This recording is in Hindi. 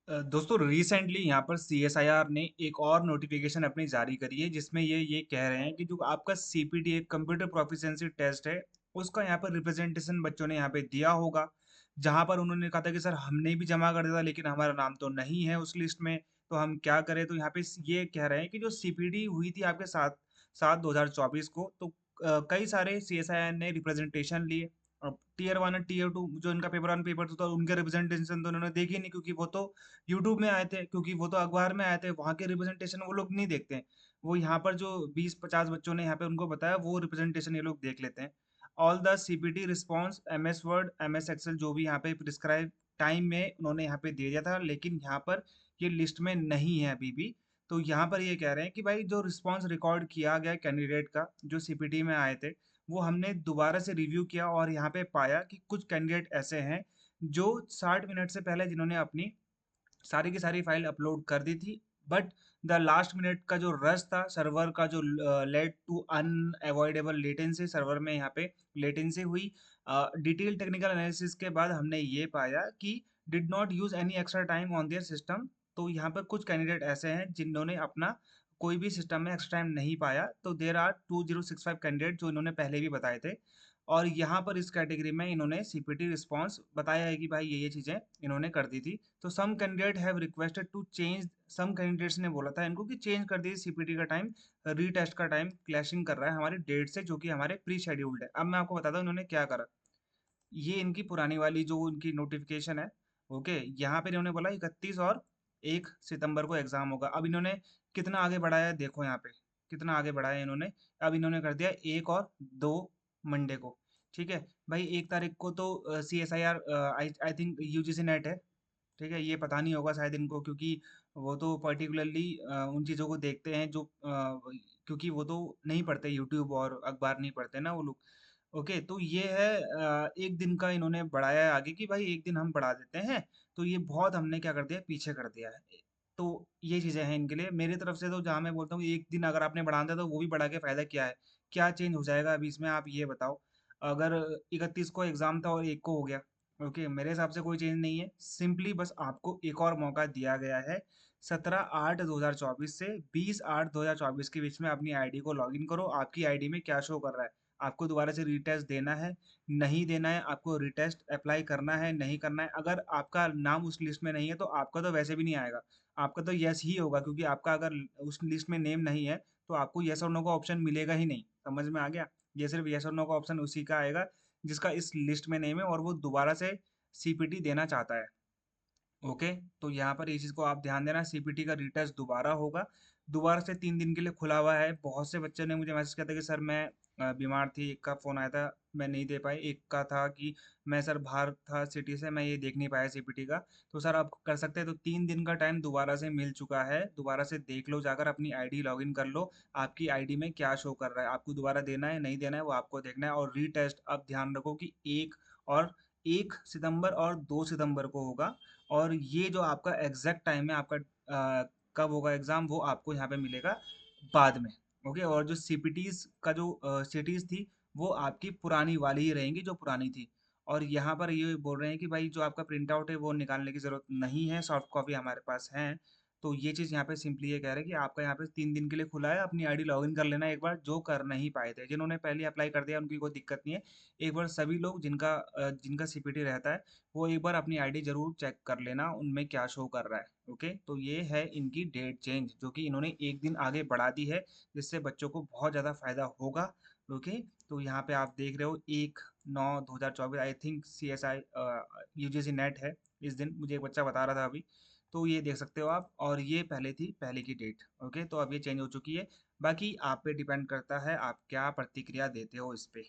दोस्तों रिसेंटली यहाँ पर सीएसआईआर ने एक और नोटिफिकेशन अपनी जारी करी है जिसमें ये कह रहे हैं कि जो आपका सीपीटी एक कंप्यूटर प्रोफिशिएंसी टेस्ट है उसका यहाँ पर रिप्रेजेंटेशन बच्चों ने यहाँ पे दिया होगा। जहाँ पर उन्होंने कहा था कि सर हमने भी जमा कर दिया था लेकिन हमारा नाम तो नहीं है उस लिस्ट में, तो हम क्या करें। तो यहाँ पे ये कह रहे हैं कि जो सीपीटी हुई थी आपके साथ 7/2024 को, तो कई सारे सीएसआईआर ने रिप्रेजेंटेशन लिए। अब टीयर वन और टीयर टू जो इनका पेपर वन पेपर टू था उनके रिप्रेजेंटेशन तो उन्होंने देखे ही नहीं, क्योंकि वो तो यूट्यूब में आए थे, क्योंकि वो तो अखबार में आए थे, वहाँ के रिप्रेजेंटेशन वो लोग नहीं देखते हैं। वो यहाँ पर जो 20-50 बच्चों ने यहाँ पे उनको बताया वो रिप्रेजेंटेशन ये लोग देख लेते हैं। All the CPT response MS Word MS Excel जो भी यहाँ पे प्रिस्क्राइब टाइम में उन्होंने यहाँ पे दे दिया था, लेकिन यहाँ पर ये लिस्ट में नहीं है अभी भी। तो यहाँ पर ये कह रहे हैं कि भाई जो रिस्पॉन्स रिकॉर्ड किया गया कैंडिडेट का जो सीपीटी में आए थे, वो हमने दोबारा से रिव्यू किया और यहाँ पे पाया कि कुछ कैंडिडेट ऐसे हैं जो 60 मिनट से पहले जिन्होंने अपनी सारी की सारी फाइल अपलोड कर दी थी, बट द लास्ट मिनट का जो रश था सर्वर का जो led to unavoidable latency, server में यहाँ पे लेटेंसी हुई। डिटेल टेक्निकल एनालिसिस के बाद हमने ये पाया कि did not use any extra time on their system. तो यहाँ पर कुछ कैंडिडेट ऐसे हैं जिन्होंने अपना कोई भी सिस्टम में एक्स्ट्रा टाइम नहीं पाया, तो देर आर 2065 कैंडिडेट जो इन्होंने पहले भी बताए थे। और यहाँ पर इस कैटेगरी में इन्होंने सीपीटी रिस्पॉन्स बताया है कि भाई ये चीज़ें इन्होंने कर दी थी। तो some candidate have requested to change, some candidates ने बोला था इनको कि चेंज कर दीजिए सीपीटी का टाइम, रीटेस्ट का टाइम क्लैशिंग कर रहा है हमारी डेट से जो कि हमारे प्री शेड्यूल्ड है। अब मैं आपको बताता हूँ इन्होंने क्या करा। ये इनकी पुरानी वाली जो उनकी नोटिफिकेशन है, ओके, यहाँ पे इन्होंने बोला 31 और 1 सितंबर को एग्जाम होगा। अब इन्होंने कितना आगे बढ़ाया है देखो यहाँ पे, कितना आगे बढ़ाया है इन्होंने। अब इन्होंने कर दिया 1 और 2 मंडे को। ठीक है भाई, 1 तारीख को तो C S I R I I think UGC NET है। ठीक है, ये पता नहीं होगा शायद इनको, क्योंकि वो तो पर्टिकुलरली उन चीज़ों को देखते हैं जो क्योंकि वो तो नहीं पढ़ते यूट्यूब और अखबार नहीं पढ़ते ना वो लोग। ओके, तो ये है 1 दिन का इन्होंने बढ़ाया है आगे कि भाई 1 दिन हम बढ़ा देते हैं। तो ये बहुत हमने क्या कर दिया, पीछे कर दिया है। तो ये चीज़ें हैं इनके लिए। मेरी तरफ से तो जहाँ मैं बोलता हूँ 1 दिन अगर आपने बढ़ा दिया तो वो भी बढ़ा के फ़ायदा क्या है? क्या चेंज हो जाएगा अभी इसमें आप ये बताओ? अगर 31 को एग्ज़ाम था और 1 को हो गया, ओके, मेरे हिसाब से कोई चेंज नहीं है। सिंपली बस आपको एक और मौका दिया गया है। 17/8/2024 से 20/8/2024 के बीच में अपनी आईडी को लॉगिन करो। आपकी आईडी में क्या शो कर रहा है? आपको दोबारा से रीटेस्ट देना है, नहीं देना है, आपको रीटेस्ट अप्लाई करना है, नहीं करना है। अगर आपका नाम उस लिस्ट में नहीं है तो आपका तो वैसे भी नहीं आएगा। आपका तो यस ही होगा, क्योंकि आपका अगर उस लिस्ट में नेम नहीं है तो आपको यस और नो का ऑप्शन मिलेगा ही नहीं। समझ में आ गया? ये सिर्फ यस और नो का ऑप्शन उसी का आएगा जिसका इस लिस्ट में नेम है और वो दोबारा से सीपीटी देना चाहता है। ओके, तो यहाँ पर ये चीज़ को आप ध्यान देना, सीपीटी का रीटेस्ट दोबारा होगा। दोबारा से 3 दिन के लिए खुला हुआ है। बहुत से बच्चों ने मुझे मैसेज किया था कि सर मैं बीमार थी, एक का फ़ोन आया था मैं नहीं दे पाई, एक का था कि मैं सर बाहर था सिटी से, मैं ये देख नहीं पाया सीपीटी का। तो सर आप कर सकते हैं, तो 3 दिन का टाइम दोबारा से मिल चुका है। दोबारा से देख लो, जाकर अपनी आईडी लॉगिन कर लो। आपकी आईडी में क्या शो कर रहा है, आपको दोबारा देना है नहीं देना है वो आपको देखना है। और रीटेस्ट अब ध्यान रखो कि और 1 सितंबर और 2 सितंबर को होगा। और ये जो आपका एग्जैक्ट टाइम है आपका कब होगा एग्जाम, वो आपको यहाँ पे मिलेगा बाद में। ओके, और जो सीपीटीज का जो सिटीज थी वो आपकी पुरानी वाली ही रहेंगी जो पुरानी थी। और यहाँ पर ये बोल रहे हैं कि भाई जो आपका प्रिंट आउट है वो निकालने की जरूरत नहीं है, सॉफ्ट कॉपी हमारे पास है। तो ये चीज़ यहाँ पे सिंपली ये कह रहे हैं कि आपका यहाँ पे 3 दिन के लिए खुला है, अपनी आईडी लॉगिन कर लेना एक बार, जो कर नहीं पाए थे। जिन्होंने पहले अप्लाई कर दिया उनकी कोई दिक्कत नहीं है। एक बार सभी लोग जिनका जिनका सीपीटी रहता है वो एक बार अपनी आईडी जरूर चेक कर लेना उनमें क्या शो कर रहा है। ओके, तो ये है इनकी डेट चेंज जो कि इन्होंने 1 दिन आगे बढ़ा दी है, जिससे बच्चों को बहुत ज़्यादा फायदा होगा। ओके, तो यहाँ पे आप देख रहे हो 1/9/2024 I think C S I UGC NET है इस दिन, मुझे एक बच्चा बता रहा था अभी। तो ये देख सकते हो आप, और ये पहले थी पहले की डेट। ओके, तो अब ये चेंज हो चुकी है। बाकी आप पे डिपेंड करता है आप क्या प्रतिक्रिया देते हो इस पे।